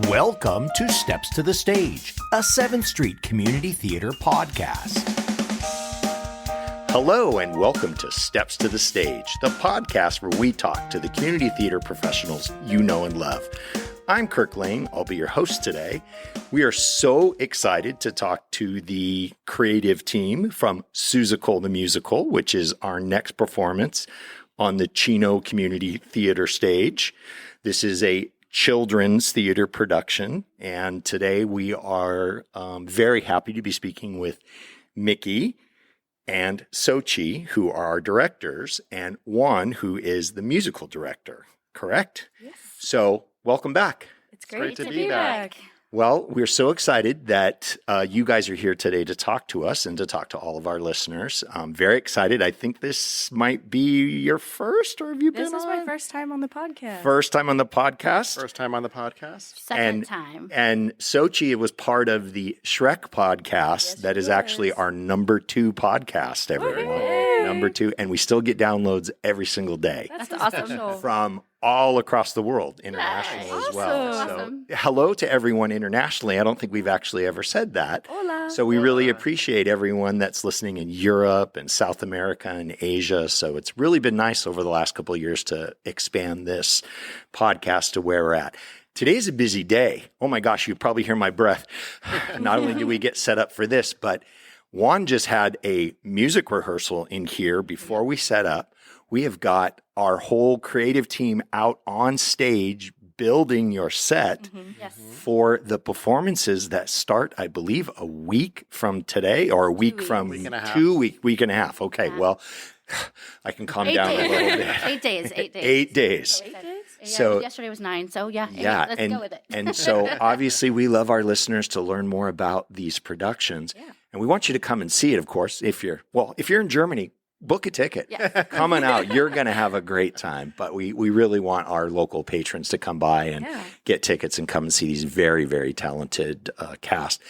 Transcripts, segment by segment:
Welcome to Steps to the Stage, a 7th Street Community Theater podcast. Hello and welcome to Steps to the Stage, the podcast where we talk to the community theater professionals you know and love. I'm Kirk Lane. I'll be your host today. We are so excited to talk to the creative team from Seussical the Musical, which is our next performance on the Chino Community Theater stage. This is a children's theater production, and today we are very happy to be speaking with Mickey and Xochitl, who are our directors, and Juan, who is the musical director, correct? Yes. So, welcome back. It's great to be back. Well, we're so excited that you guys are here today to talk to us and to talk to all of our listeners. I'm very excited. I think this might be your first, or have you been on? This is my first time on the podcast. First time on the podcast? First time on the podcast. Second time. And Xochitl was part of the Shrek podcast. That is actually our number 2 podcast, everyone. Woo-hoo. Number 2. And we still get downloads every single day. That's awesome. From all across the world, international as well. Awesome. So hello to everyone internationally. I don't think we've actually ever said that. Hola. So we really appreciate everyone that's listening in Europe and South America and Asia. So it's really been nice over the last couple of years to expand this podcast to where we're at. Today's a busy day. Oh my gosh, you probably hear my breath. Not only do we get set up for this, but Juan just had a music rehearsal in here before we set up. We have got our whole creative team out on stage building your set for the performances that start, I believe, a week from today, or a week from Week and a half. 2 week, week and a half. Okay, well, I can calm down a little bit. 8 days. 8 days. 8 days. 8 days? Yeah, So- yesterday was 9, so yeah, let's and, go with it. and so obviously we love our listeners to learn more about these productions. Yeah. And we want you to come and see it, of course. If you're in Germany, book a ticket. Yes. Come on out. You're going to have a great time. But we really want our local patrons to come by and get tickets and come and see these very, very talented cast.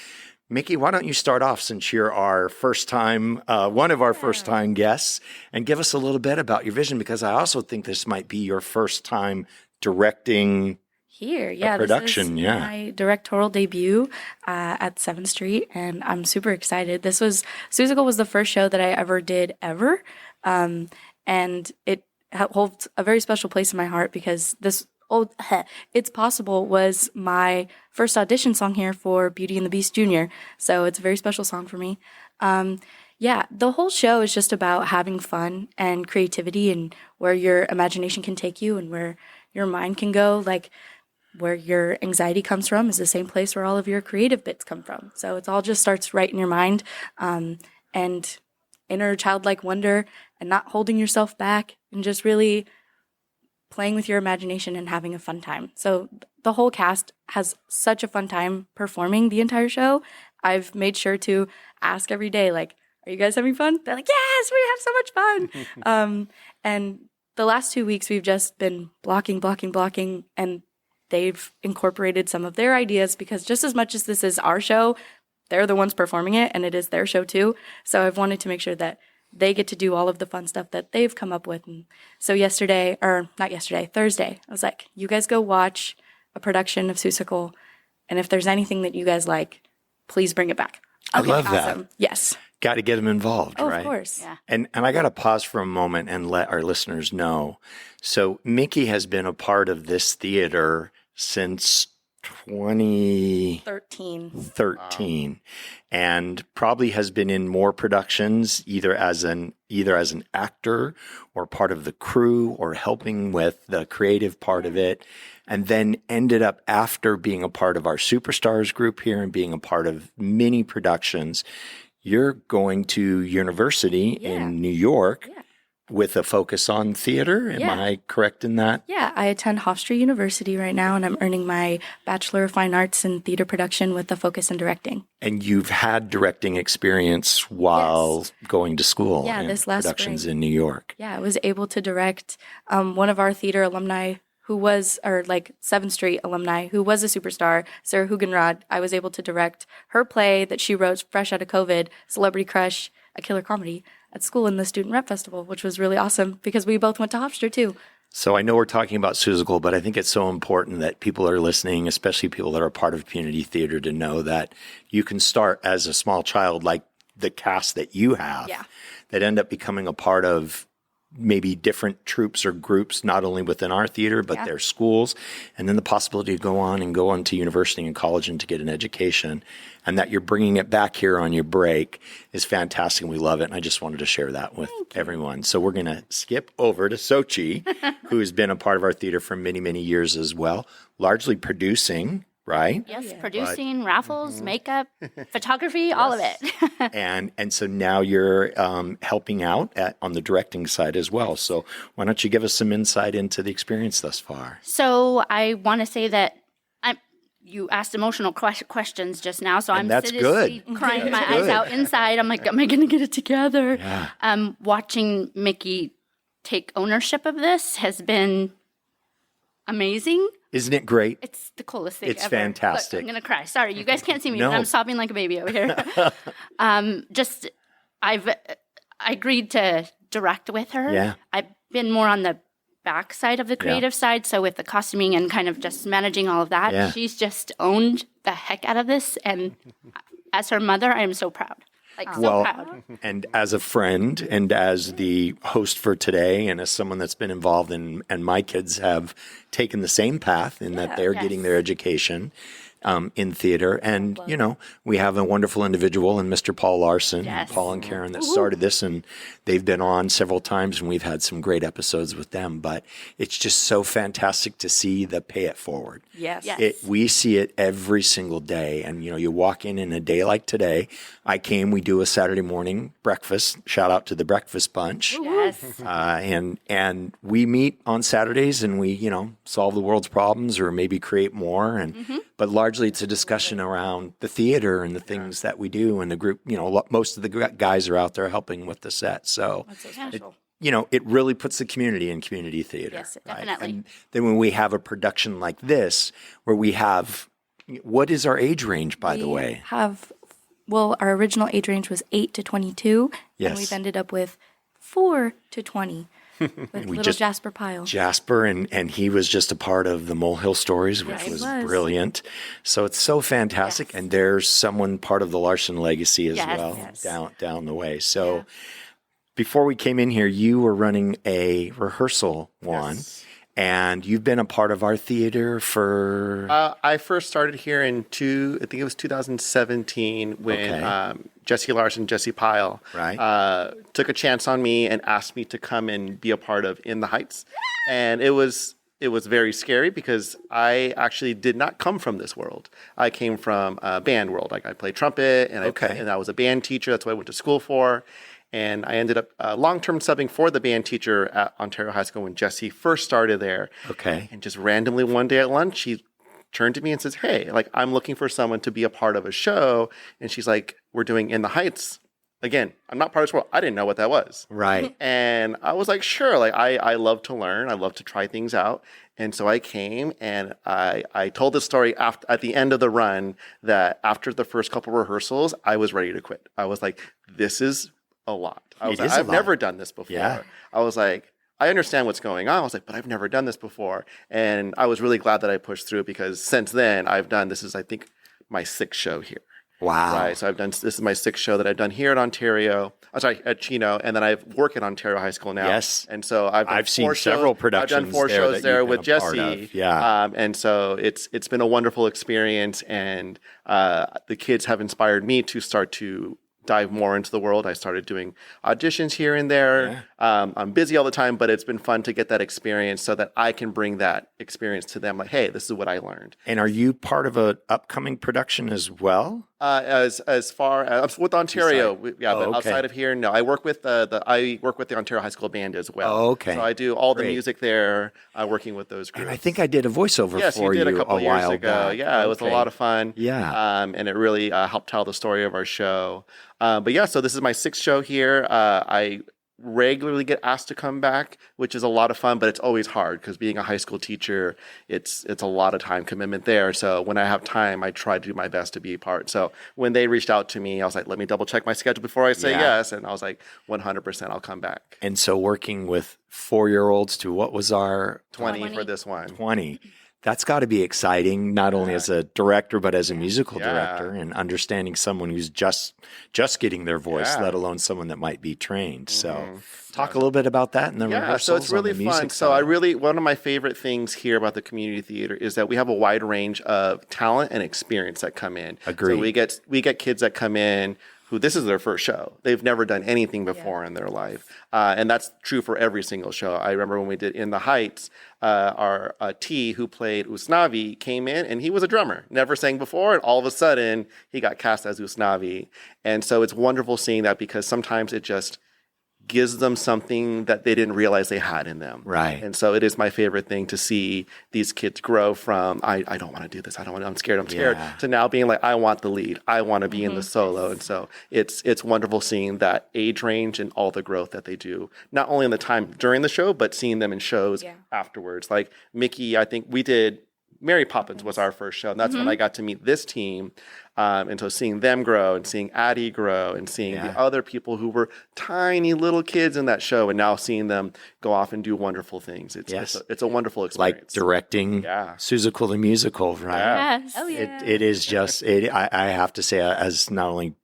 Mickey, why don't you start off, since you're our first time, one of our first time guests, and give us a little bit about your vision, because I also think this might be your first time directing Here, a production. This is my directorial debut at 7th Street, and I'm super excited. Seussical was the first show that I ever did, and it holds a very special place in my heart because It's Possible was my first audition song here for Beauty and the Beast Jr., so it's a very special song for me. The whole show is just about having fun and creativity and where your imagination can take you and where your mind can go. Like, where your anxiety comes from is the same place where all of your creative bits come from. So it all just starts right in your mind, and inner childlike wonder and not holding yourself back and just really playing with your imagination and having a fun time. So the whole cast has such a fun time performing the entire show. I've made sure to ask every day, like, are you guys having fun? They're like, yes, we have so much fun. And the last 2 weeks we've just been blocking, and they've incorporated some of their ideas, because just as much as this is our show, they're the ones performing it, and it is their show too. So I've wanted to make sure that they get to do all of the fun stuff that they've come up with. And so Thursday, I was like, you guys go watch a production of Seussical, and if there's anything that you guys like, please bring it back. I love Awesome. that. Yes. Got to get them involved, right? Of course. Yeah. And I got to pause for a moment and let our listeners know. So Mickey has been a part of this theater since 2013 and probably has been in more productions, either as an actor or part of the crew or helping with the creative part of it, and then ended up, after being a part of our Superstars group here and being a part of many productions, you're going to university in New York with a focus on theater. Am I correct in that? Yeah, I attend Hofstra University right now, and I'm earning my Bachelor of Fine Arts in Theater Production with a focus in directing. And you've had directing experience while going to school in this last productions spring in New York. Yeah, I was able to direct one of our theater alumni who was, 7th Street alumni, who was a superstar, Sarah Hugenrod. I was able to direct her play that she wrote fresh out of COVID, Celebrity Crush, a killer comedy, at school in the Student Rep Festival, which was really awesome because we both went to Hofstra too. So I know we're talking about Seussical, but I think it's so important that people are listening, especially people that are part of community theater, to know that you can start as a small child, like the cast that you have, that end up becoming a part of maybe different troupes or groups, not only within our theater, but their schools, and then the possibility to go on to university and college and to get an education, and that you're bringing it back here on your break is fantastic. And we love it. And I just wanted to share that with everyone. So we're going to skip over to Xochitl, who has been a part of our theater for many, many years as well, largely producing, right? Yes, producing, raffles, makeup, photography, all of it. and so now you're helping out on the directing side as well. So why don't you give us some insight into the experience thus far? So I want to say that you asked emotional questions just now, so I'm seriously crying my eyes out inside. I'm like, am I going to get it together? Yeah. Watching Mickey take ownership of this has been amazing. Isn't it great? It's the coolest thing ever. It's fantastic. Look, I'm going to cry. Sorry, you guys can't see me, but I'm sobbing like a baby over here. I agreed to direct with her. Yeah. I've been more on the back side of the creative side, so with the costuming and kind of just managing all of that, she's just owned the heck out of this, and as her mother, I am so proud. Proud. And as a friend and as the host for today and as someone that's been involved in, and my kids have taken the same path in that they're getting their education in theater. And, you know, we have a wonderful individual in Mr. Paul Larson, Paul and Karen, that started this, and they've been on several times, and we've had some great episodes with them. But it's just so fantastic to see the pay it forward. Yes. We see it every single day. And, you know, you walk in a day like today. We do a Saturday morning breakfast. Shout out to the Breakfast Bunch. Yes. And we meet on Saturdays and we, you know, solve the world's problems or maybe create more. And but largely it's a discussion around the theater and the things that we do. And the group, you know, most of the guys are out there helping with the set. So, it really puts the community in community theater. Yes, definitely. And then when we have a production like this, where we have, what is our age range, by the way? Our original age range was 8 to 22, and we've ended up with 4 to 20 with Jasper Pyle. Jasper, and he was just a part of the Molehill Stories, which was brilliant. So it's so fantastic, and there's someone part of the Larson legacy as well down the way. So before we came in here, you were running a rehearsal, Juan. Yes. And you've been a part of our theater for... I first started here in 2017 when Jesse Larson, Jesse Pyle, took a chance on me and asked me to come and be a part of In the Heights. And it was very scary because I actually did not come from this world. I came from a band world. Like I played trumpet and I was a band teacher. That's what I went to school for. And I ended up long-term subbing for the band teacher at Ontario High School when Jesse first started there. Okay. And just randomly one day at lunch, he turned to me and says, hey, like, I'm looking for someone to be a part of a show. And she's like, we're doing In the Heights. Again, I'm not part of this world. I didn't know what that was. Right. And I was like, sure. Like, I love to learn. I love to try things out. And so I came and I told the story at the end of the run that after the first couple rehearsals, I was ready to quit. I was like, this is a lot. I've never done this before. Yeah. I was like, I understand what's going on. I was like, but I've never done this before. And I was really glad that I pushed through because since then this is, I think, my 6th show here. Wow. Right. So this is my 6th show that I've done here at Ontario. At Chino. And then I work at Ontario High School now. Yes. And so I've seen several productions. I've done 4 shows there with Jesse. Yeah. And so it's been a wonderful experience. And the kids have inspired me to start to dive more into the world. I started doing auditions here and there. Yeah. I'm busy all the time, but it's been fun to get that experience so that I can bring that experience to them. Like, hey, this is what I learned. And are you part of an upcoming production as well? As far as with Ontario, but outside of here, no. I work with the Ontario High School Band as well. Oh, okay. So I do all the music there, working with those groups. And I think I did a voiceover for you. Yes, you did a couple years ago. Back. Yeah, it was a lot of fun. Yeah. And it really helped tell the story of our show. But yeah, so this is my 6th show here. regularly get asked to come back, which is a lot of fun, but it's always hard because being a high school teacher, it's a lot of time commitment there. So when I have time, I try to do my best to be a part. So when they reached out to me, I was like, let me double check my schedule before I say yes. And I was like, 100% I'll come back. And so working with 4-year-olds to what was our 20 for this one. 20. That's got to be exciting, not only as a director, but as a musical director, and understanding someone who's just getting their voice, let alone someone that might be trained. So talk a little bit about that in the rehearsals. So it's really fun. So one of my favorite things here about the community theater is that we have a wide range of talent and experience that come in. Agreed. So we get kids that come in who this is their first show. They've never done anything before in their life. And that's true for every single show. I remember when we did In the Heights, our T, who played Usnavi, came in and he was a drummer, never sang before. And all of a sudden, he got cast as Usnavi. And so it's wonderful seeing that because sometimes it just gives them something that they didn't realize they had in them. Right. And so it is my favorite thing to see these kids grow from, I don't want to do this. I'm scared, to now being like, I want the lead. I want to be in the solo. And so it's wonderful seeing that age range and all the growth that they do, not only in the time during the show, but seeing them in shows afterwards. Like Mickey, I think we did Mary Poppins was our first show. And that's when I got to meet this team. And so seeing them grow and seeing Addie grow and seeing the other people who were tiny little kids in that show and now seeing them go off and do wonderful things. It's a wonderful experience. Like directing Seussical the Musical, right? Yes. Oh, yeah. It is just, I have to say, as not only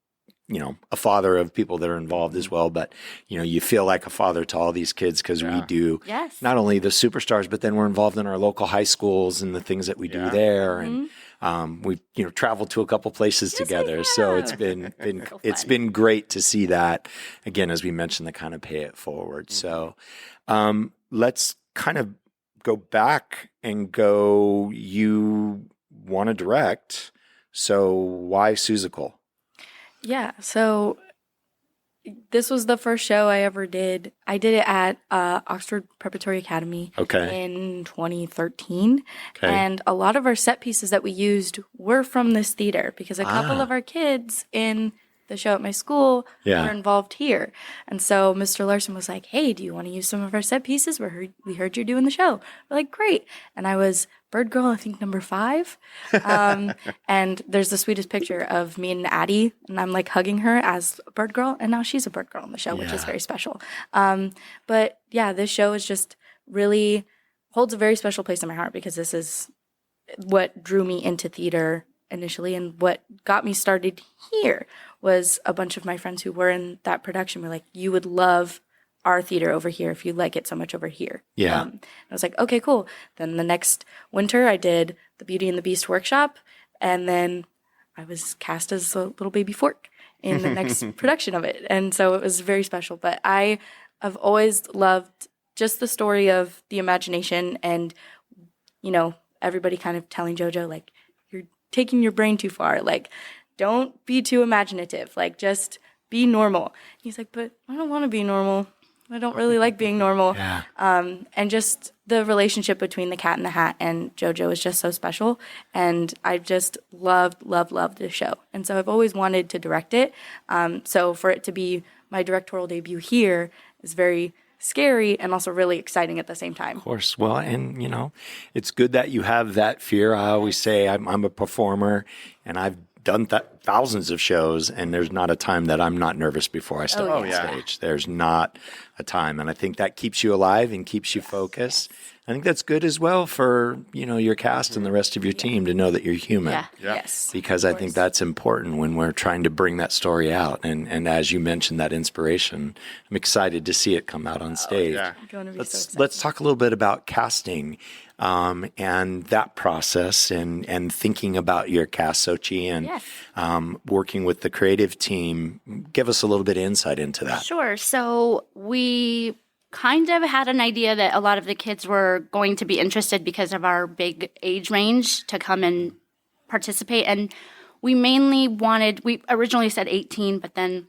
a father of people that are involved as well, but, you feel like a father to all these kids because we do not only the superstars, but then we're involved in our local high schools and the things that we do there. And we've, traveled to a couple places together. So it's been it's been great to see that, again, as we mentioned, to kind of pay it forward. So let's kind of go back and go, you want to direct. So why Seussical? Yeah, so this was the first show I ever did. I did it at Oxford Preparatory Academy in 2013. Okay. And a lot of our set pieces that we used were from this theater because a couple of our kids in the show at my school were involved here. And so Mr. Larson was like, hey, do you want to use some of our set pieces? We heard you're doing the show. We're like, great. And I was Bird Girl, I think number 5. And there's the sweetest picture of me and Addie, and I'm like hugging her as a Bird Girl, and now she's a Bird Girl in the show, which is very special. But yeah, this show is just really holds a very special place in my heart because this is what drew me into theater initially, and what got me started here was a bunch of my friends who were in that production were like, you would love our theater over here if you like it so much over here. Yeah. I was like, okay, cool. Then the next winter I did the Beauty and the Beast workshop, and then I was cast as a little baby fork in the next production of it. And so it was very special. But I have always loved just the story of the imagination and, everybody kind of telling JoJo, like, you're taking your brain too far. Like, don't be too imaginative. Like, just be normal. He's like, but I don't want to be normal. I don't really like being normal. Yeah. And just the relationship between the Cat in the Hat and JoJo is just so special. And I just loved this show. And so I've always wanted to direct it. So for it to be my directorial debut here is very scary and also really exciting at the same time. Of course. Well, and, it's good that you have that fear. I always say I'm a performer, and I've done thousands of shows, and there's not a time that I'm not nervous before I step on stage. There's not a time. And I think that keeps you alive and keeps you focused. I think that's good as well for, your cast and the rest of your team to know that you're human. Yeah. Yes. Because I think that's important when we're trying to bring that story out. And as you mentioned, that inspiration, I'm excited to see it come out on stage. Let's talk a little bit about casting. And that process and thinking about your cast, Xochitl, and working with the creative team. Give us a little bit of insight into that. Sure. So we kind of had an idea that a lot of the kids were going to be interested because of our big age range to come and participate. And we originally said 18, but then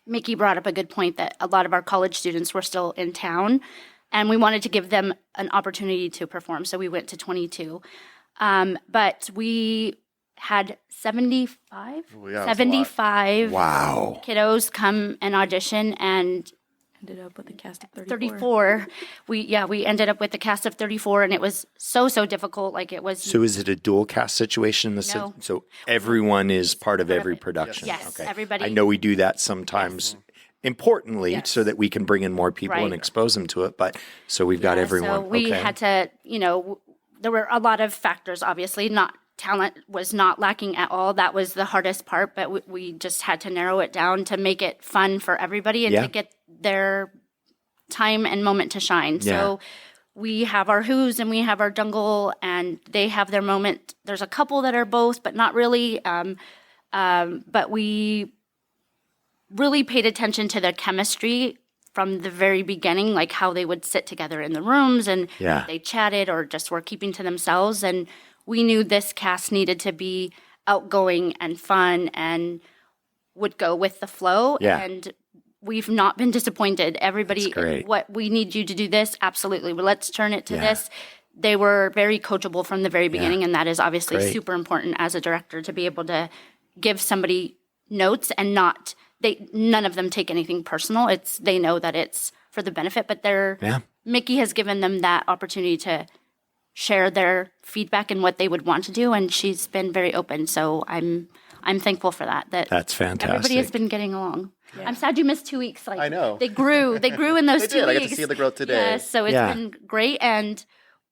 Mickey brought up a good point that a lot of our college students were still in town. And we wanted to give them an opportunity to perform, so we went to 22. But we had 75 wow. kiddos come and audition, and ended up with a cast of 34. We ended up with a cast of 34, and it was so difficult. Like it was. So is it a dual cast situation? No. So everyone is part of every production? Yes, okay. everybody. I know we do that sometimes importantly so that we can bring in more people and expose them to it. But so we've got everyone. So we had to, there were a lot of factors, obviously. Talent was not lacking at all. That was the hardest part, but we just had to narrow it down to make it fun for everybody and to get their time and moment to shine. Yeah. So we have our Who's and we have our Jungle, and they have their moment. There's a couple that are both, but not really. But we really paid attention to the chemistry from the very beginning, like how they would sit together in the rooms and they chatted or just were keeping to themselves. And we knew this cast needed to be outgoing and fun and would go with the flow. Yeah. And we've not been disappointed. Everybody, what we need you to do this, absolutely. Well, let's turn it to this. They were very coachable from the very beginning, and that is obviously super important as a director to be able to give somebody notes and none of them take anything personal. They know that it's for the benefit, but Mickey has given them that opportunity to share their feedback and what they would want to do, and she's been very open. So I'm thankful for that. That's fantastic. Everybody has been getting along. Yeah. I'm sad you missed 2 weeks. Like I know they grew in those 2 weeks. I got to see the growth today. Yeah, so it's been great. And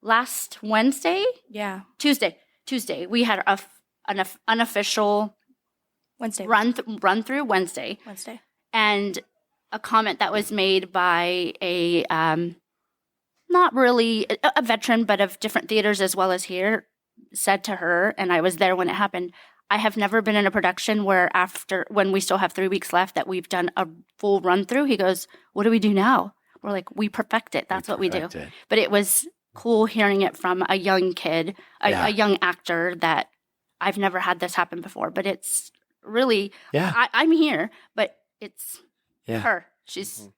last Wednesday, Tuesday, we had an unofficial Wednesday run through Wednesday, and a comment that was made by a not really a veteran, but of different theaters as well as here, said to her, and I was there when it happened, I have never been in a production where when we still have 3 weeks left, that we've done a full run through. He goes, what do we do now? We're like, we perfect it. That's what we do. But it was cool hearing it from a young kid, a young actor, that I've never had this happen before. But it's really, I'm here, but it's her. She's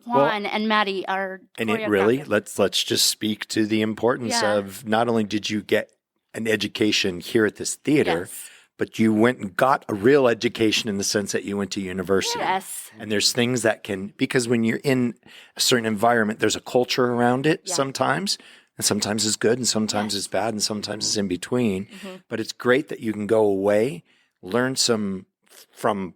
Juan and Maddie are. And it really, let's just speak to the importance of not only did you get an education here at this theater, but you went and got a real education in the sense that you went to university. Yes. And there's things that because when you're in a certain environment, there's a culture around it sometimes. And sometimes it's good and sometimes it's bad and sometimes it's in between. Mm-hmm. But it's great that you can go away, learn some from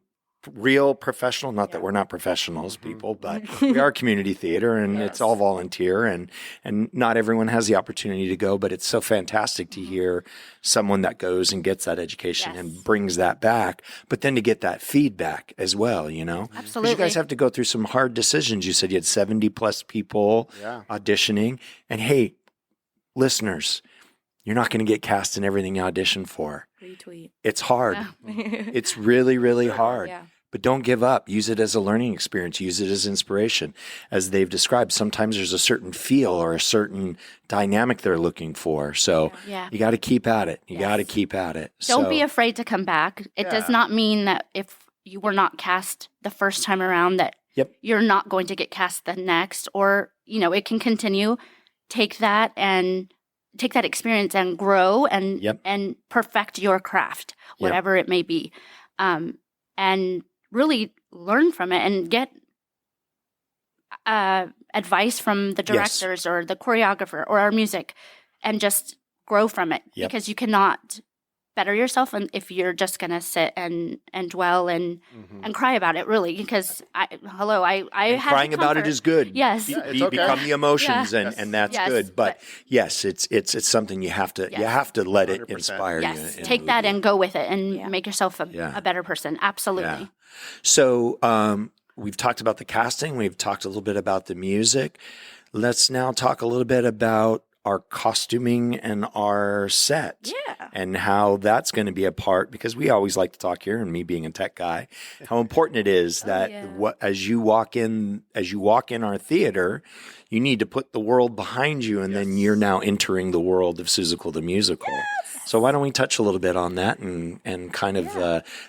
real professional, not that we're not professionals people, but we are community theater and it's all volunteer and not everyone has the opportunity to go, but it's so fantastic to hear someone that goes and gets that education and brings that back, but then to get that feedback as well, Absolutely. You guys have to go through some hard decisions. You said you had 70 plus people auditioning, and hey, listeners, you're not going to get cast in everything you audition for. Retweet. It's hard. It's really, really hard. Yeah. But don't give up. Use it as a learning experience. Use it as inspiration. As they've described, sometimes there's a certain feel or a certain dynamic they're looking for. So you got to keep at it. You got to keep at it. Don't be afraid to come back. It does not mean that if you were not cast the first time around that you're not going to get cast the next, or, it can continue. Take that experience and grow and perfect your craft, whatever it may be. And really learn from it and get advice from the directors or the choreographer or our music, and just grow from it, because you cannot better yourself if you're just going to sit and dwell and cry about it, really, because I had crying about it is good. Yes. You become the emotions and that's good. But yes, it's something you have to let it 100%. Inspire you. Yes. Take that and go with it and make yourself a better person. Absolutely. Yeah. So we've talked about the casting. We've talked a little bit about the music. Let's now talk a little bit about our costuming and our set and how that's going to be a part, because we always like to talk here, and me being a tech guy, how important it is that as you walk in our theater, you need to put the world behind you, and then you're now entering the world of Seussical the Musical. Yes. So why don't we touch a little bit on that and kind of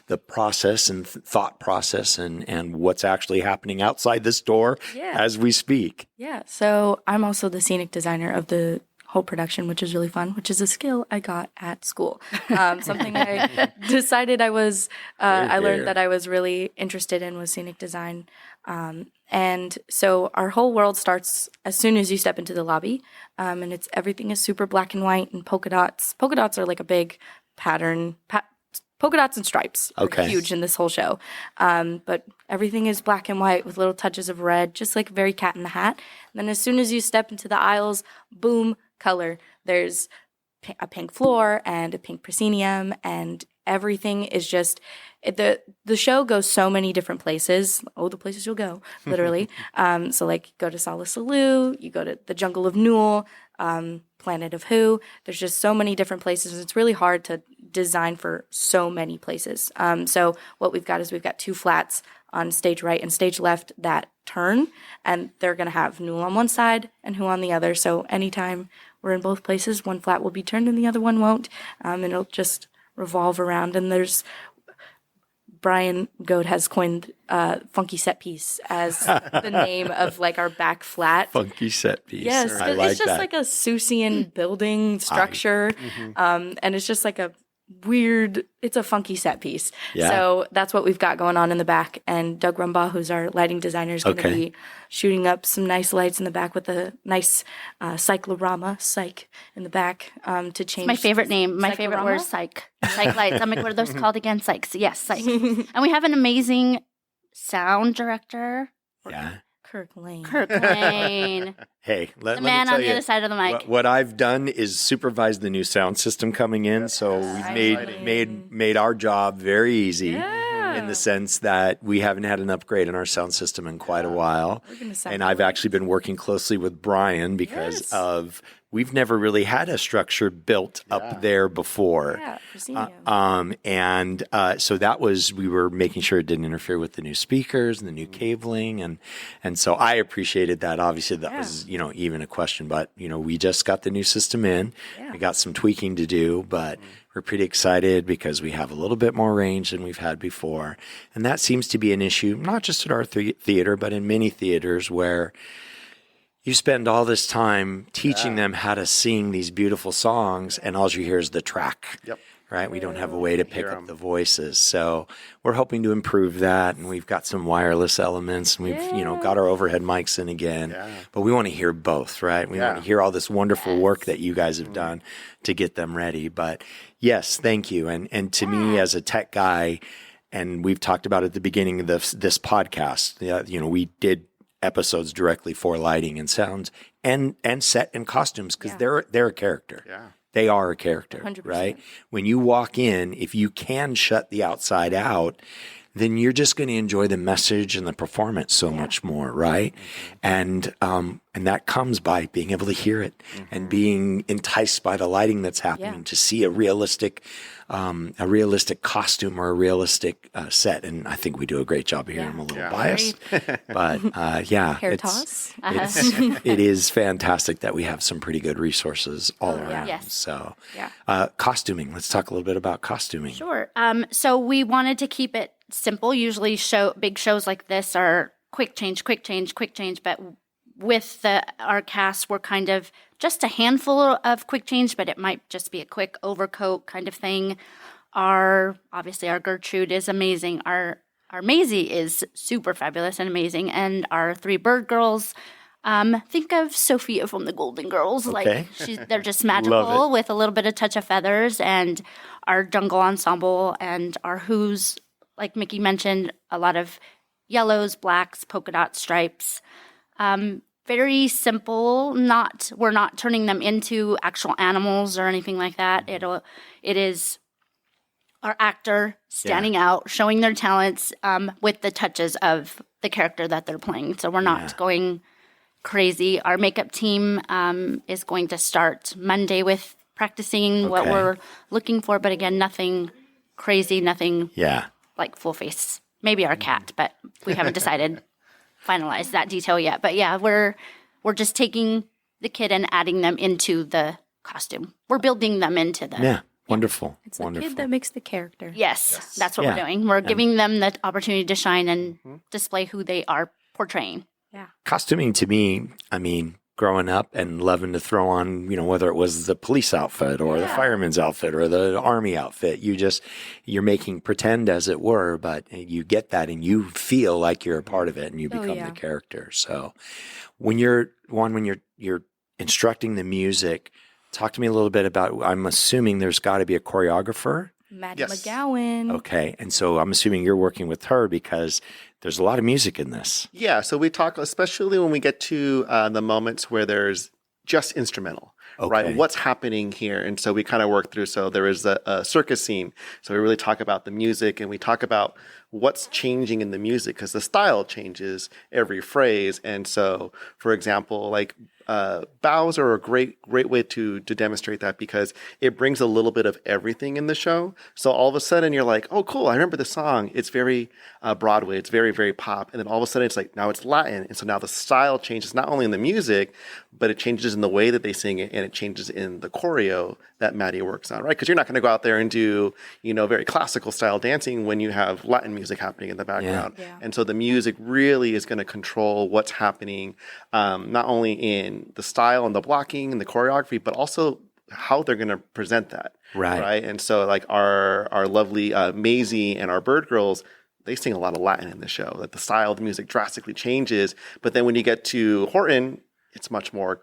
the process and thought process and what's actually happening outside this door as we speak. Yeah. So I'm also the scenic designer of the whole production, which is really fun, which is a skill I got at school. Something I decided I learned that I was really interested in was scenic design. And so our whole world starts as soon as you step into the lobby. And everything is super black and white and polka dots. Polka dots are like a big pattern. Polka dots and stripes are huge in this whole show. But everything is black and white with little touches of red, just like very Cat in the Hat. And then as soon as you step into the aisles, boom, color. There's a pink floor and a pink proscenium, and everything is just the show goes so many different places. Oh, the places you'll go, literally. So like go to Salisalu, you go to the Jungle of Newell, Planet of Who. There's just so many different places. It's really hard to design for so many places. So what we've got is we've got 2 flats on stage right and stage left that turn, and they're going to have Newell on one side and Who on the other. So anytime we're in both places, one flat will be turned and the other one won't, and it'll just revolve around. And there's Brian Goad has coined funky set piece as the name of like our back flat. Funky set piece. Yes, it's just like a Seussian building structure, and it's just like it's a funky set piece. Yeah. So that's what we've got going on in the back. And Doug Rumbaugh, who's our lighting designer, is going to be shooting up some nice lights in the back with a nice cyclorama, psych, in the back to change. It's my favorite name. My favorite word is psych. Psych lights. I'm like, what are those called again? Psychs. Yes, psych. And we have an amazing sound director. Yeah. Kirk Lane. Hey, the man on the other side of the mic. What I've done is supervise the new sound system coming in, so we've made our job very easy in the sense that we haven't had an upgrade in our sound system in quite a while. And I've actually been working closely with Brian because we've never really had a structure built up there before. So we were making sure it didn't interfere with the new speakers and the new cabling. And so I appreciated that. Obviously that was, even a question, but we just got the new system in. We got some tweaking to do, but we're pretty excited because we have a little bit more range than we've had before. And that seems to be an issue, not just at our theater, but in many theaters where you spend all this time teaching them how to sing these beautiful songs, and all you hear is the track, right? We don't have a way to pick up the voices. So we're hoping to improve that, and we've got some wireless elements, and we've got our overhead mics in again. But we want to hear both, right? We want to hear all this wonderful work that you guys have done to get them ready. But yes, thank you. And to me as a tech guy, and we've talked about at the beginning of this podcast, we did episodes directly for lighting and sounds and set and costumes because they're a character. They are a character, 100%. Right? When you walk in, if you can shut the outside out, then you're just going to enjoy the message and the performance so much more, right? And that comes by being able to hear it and being enticed by the lighting that's happening to see a realistic costume or a realistic set. And I think we do a great job here. I'm a little biased, but Hair toss. It is fantastic that we have some pretty good resources all around. Yes. So costuming, let's talk a little bit about costuming. Sure. So we wanted to keep it simple. Usually big shows like this are quick change, but with our cast, we're kind of just a handful of quick change, but it might just be a quick overcoat kind of thing. Obviously our Gertrude is amazing. Our Maisie is super fabulous and amazing. And our 3 bird girls, think of Sophia from the Golden Girls. Okay. Like they're just magical with a little bit of touch of feathers. And our jungle ensemble and our Who's, like Mickey mentioned, a lot of yellows, blacks, polka dot stripes. Very simple. We're not turning them into actual animals or anything like that. It is our actor standing out, showing their talents with the touches of the character that they're playing. So we're not going crazy. Our makeup team is going to start Monday with practicing what we're looking for. But again, nothing crazy, nothing like full face. Maybe our cat, but we haven't decided. Finalize that detail yet, but we're just taking the kid and adding them into the costume. We're building them into the wonderful. It's the kid that makes the character. Yes. That's what we're doing. We're giving them the opportunity to shine and display who they are portraying. Costuming to me, I mean, growing up and loving to throw on, whether it was the police outfit or the fireman's outfit or the army outfit, you're making pretend, as it were, but you get that and you feel like you're a part of it and you become the character. So when you're instructing the music, talk to me a little bit about, I'm assuming there's got to be a choreographer. Maddie McGowan. Okay. And so I'm assuming you're working with her because there's a lot of music in this. Yeah. So we talk, especially when we get to the moments where there's just instrumental, right? What's happening here? And so we kind of work through. So there is a circus scene. So we really talk about the music and we talk about what's changing in the music because the style changes every phrase. And so, for example, like bows are a great way to demonstrate that because it brings a little bit of everything in the show. So all of a sudden you're like, oh, cool. I remember the song. It's very Broadway. It's very, very pop. And then all of a sudden it's like, now it's Latin. And so now the style changes not only in the music, but it changes in the way that they sing it and it changes in the choreo that Maddie works on, right? Because you're not going to go out there and do, very classical style dancing when you have Latin music happening in the background. Yeah. And so the music really is going to control what's happening, not only in the style and the blocking and the choreography, but also how they're going to present that. Right. And so like our lovely Maisie and our Bird Girls, they sing a lot of Latin in the show. Like the style of the music drastically changes. But then when you get to Horton, it's much more,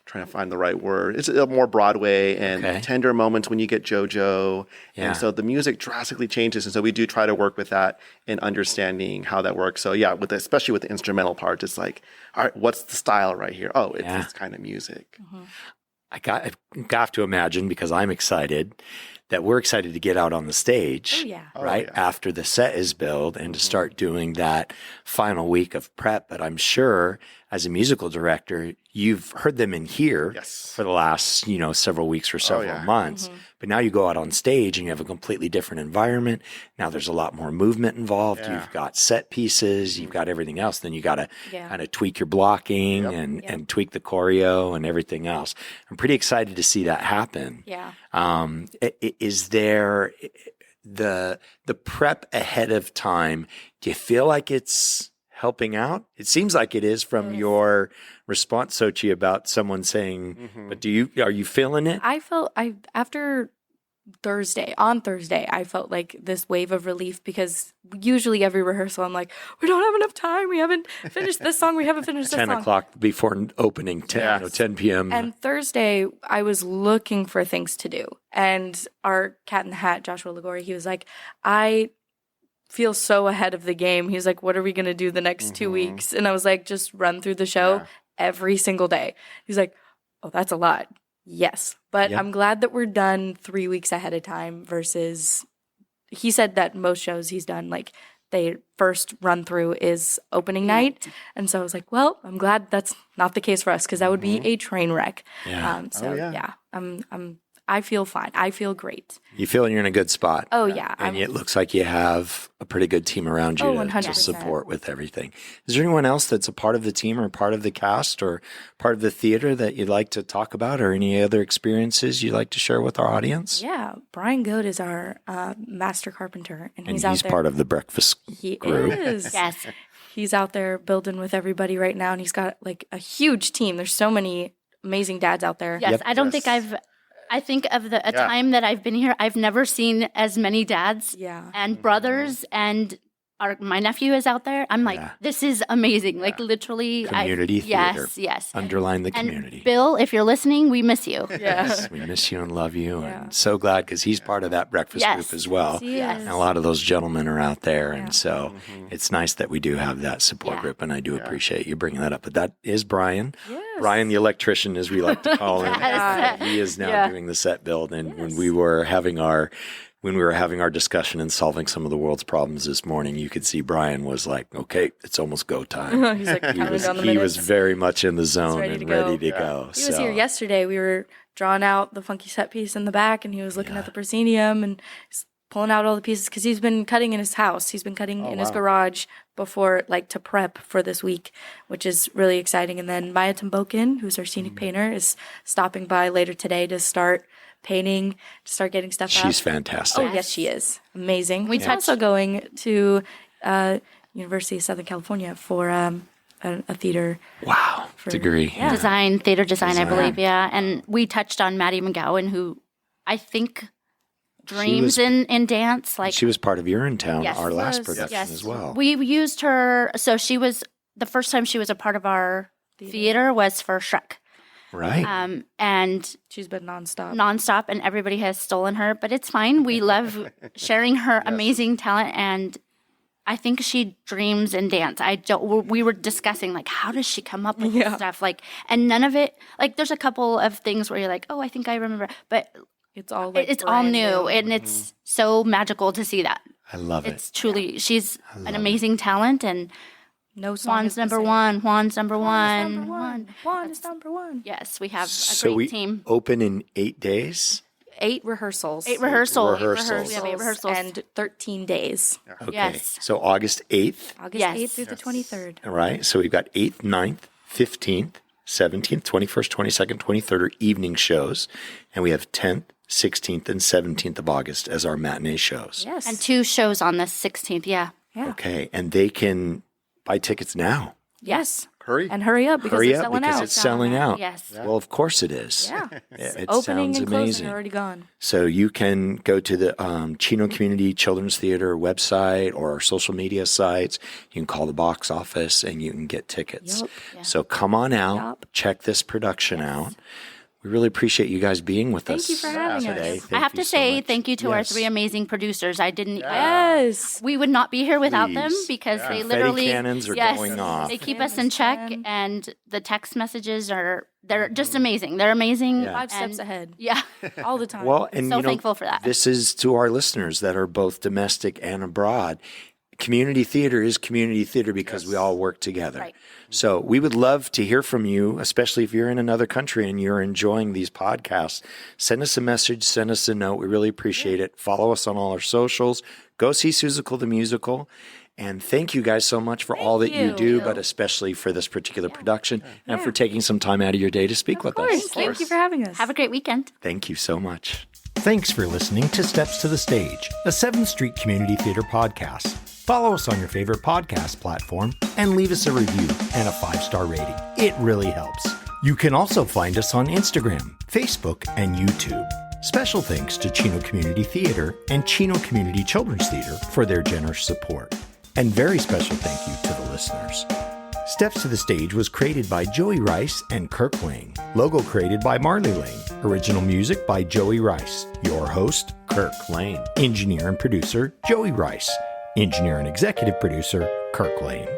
trying to find the right word. It's more Broadway and tender moments when you get JoJo. Yeah. And so the music drastically changes. And so we do try to work with that and understanding how that works. So yeah, especially with the instrumental part, it's like, all right, what's the style right here? Oh, it's this kind of music. Mm-hmm. I got to imagine, because I'm excited, that we're excited to get out on the stage, after the set is built and to start doing that final week of prep. But I'm sure as a musical director, you've heard them in here for the last, several weeks or several months. But now you go out on stage and you have a completely different environment. Now there's a lot more movement involved. Yeah. You've got set pieces, you've got everything else. Then you got to kind of tweak your blocking and tweak the choreo and everything else. I'm pretty excited to see that happen. Yeah. Is there the prep ahead of time? Do you feel like it's helping out? It seems like it is from your response, Xochitl, about someone saying, but are you feeling it? After on Thursday, I felt like this wave of relief because usually every rehearsal I'm like, we don't have enough time. We haven't finished this song. We haven't finished this 10 song. o'clock before opening, 10 p.m. And Thursday, I was looking for things to do. And our cat in the hat, Joshua Ligori, he was like, I feel so ahead of the game. He was like, what are we going to do the next 2 weeks? And I was like, just run through the show every single day. He's like, oh, that's a lot. Yes. But I'm glad that we're done 3 weeks ahead of time versus he said that most shows he's done, like they first run through is opening night. And so I was like, well, I'm glad that's not the case for us because that would be a train wreck. Yeah. I feel fine. I feel great. You feel you're in a good spot. Oh, yeah. And it looks like you have a pretty good team around you to support with everything. Is there anyone else that's a part of the team or part of the cast or part of the theater that you'd like to talk about or any other experiences you'd like to share with our audience? Yeah. Brian Goad is our master carpenter. And he's out there. Part of the breakfast group. He is. Yes. He's out there building with everybody right now. And he's got like a huge team. There's so many amazing dads out there. Yes. I don't think I think of a time that I've been here, I've never seen as many dads and brothers and my nephew is out there. I'm like, this is amazing. Like literally. Community theater. Yes. Underline the community. And Bill, if you're listening, we miss you. Yes, we miss you and love you. Yeah. And so glad because he's part of that breakfast group as well. Yes. And a lot of those gentlemen are out there. And so it's nice that we do have that support group. And I do appreciate you bringing that up. But that is Brian. Yes. Brian, the electrician, as we like to call him. He is now doing the set build. And when we were having our discussion and solving some of the world's problems this morning, you could see Brian was like, okay, it's almost go time. He's like, he was very much in the zone and ready to go. He was here yesterday. We were drawing out the funky set piece in the back and he was looking at the proscenium and pulling out all the pieces because he's been cutting in his house. He's been cutting in his garage before, like, to prep for this week, which is really exciting. And then Maya Tambokin, who's our scenic painter, is stopping by later today to start painting, to start getting stuff out. She's fantastic. Oh, yes, she is. Amazing. We're also going to University of Southern California for a theater. Wow. Degree. Yeah. Theater design, I believe. Yeah. And we touched on Maddie McGowan, who I think dreams in dance. Like she was part of Urinetown, yes, our last production as well. We used her. So she was the first time she was a part of our theater was for Shrek. Right. And she's been nonstop, and everybody has stolen her, but it's fine. We love sharing her amazing talent, and I think she dreams in dance. We were discussing like, how does she come up with this stuff? Like, and none of it, like there's a couple of things where you're like, oh, I think I remember, but it's all all new, and it's so magical to see that. I love it. It's truly, she's an amazing talent, and no song Juan's number one. Juan is number one. Yes, we have a great team. Open in 8 days. 8 rehearsals. 8 rehearsals. We have 8 rehearsals and 13 days. Okay. Yes. So August 8th. August 8th through the 23rd. All right. So we've got 8th, 9th, 15th, 17th, 21st, 22nd, 23rd are evening shows. And we have 10th, 16th, and 17th of August as our matinee shows. Yes. And 2 shows on the 16th. Yeah. Okay. And they can buy tickets now. Yes. Hurry up because it's selling out. Yes. Well, of course it is. Yeah. It Opening sounds and closing amazing. are already gone. So you can go to the Chino Community Children's Theater website or our social media sites. You can call the box office and you can get tickets. Yep. Yeah. So come on out, check this production out. We really appreciate you guys being with us Thank you for having today. us. Thank I have you to so say much. thank you to our 3 amazing producers. I didn't. Yes. We would not be here without them Please. because they Confetti literally cannons are going off. They keep us in check, and the text messages they're just amazing. They're amazing. Yeah. 5 steps ahead. Yeah. All the time. Well, and So thankful for that. This is to our listeners that are both domestic and abroad. Community theater is community theater because we all work together. Right. So we would love to hear from you, especially if you're in another country and you're enjoying these podcasts. Send us a message, send us a note. We really appreciate it. Follow us on all our socials. Go see Seussical the Musical. And thank you guys so much for all that you do, but especially for this particular production and for taking some time out of your day to speak with us. Thank you for having us. Have a great weekend. Thank you so much. Thanks for listening to Steps to the Stage, a 7th Street Community Theater podcast. Follow us on your favorite podcast platform and leave us a review and a 5-star rating. It really helps. You can also find us on Instagram, Facebook, and YouTube. Special thanks to Chino Community Theater and Chino Community Children's Theater for their generous support. And very special thank you to the listeners. Steps to the Stage was created by Joey Rice and Kirk Lane. Logo created by Marley Lane. Original music by Joey Rice. Your host, Kirk Lane. Engineer and producer, Joey Rice. Engineer and executive producer, Kirk Lane.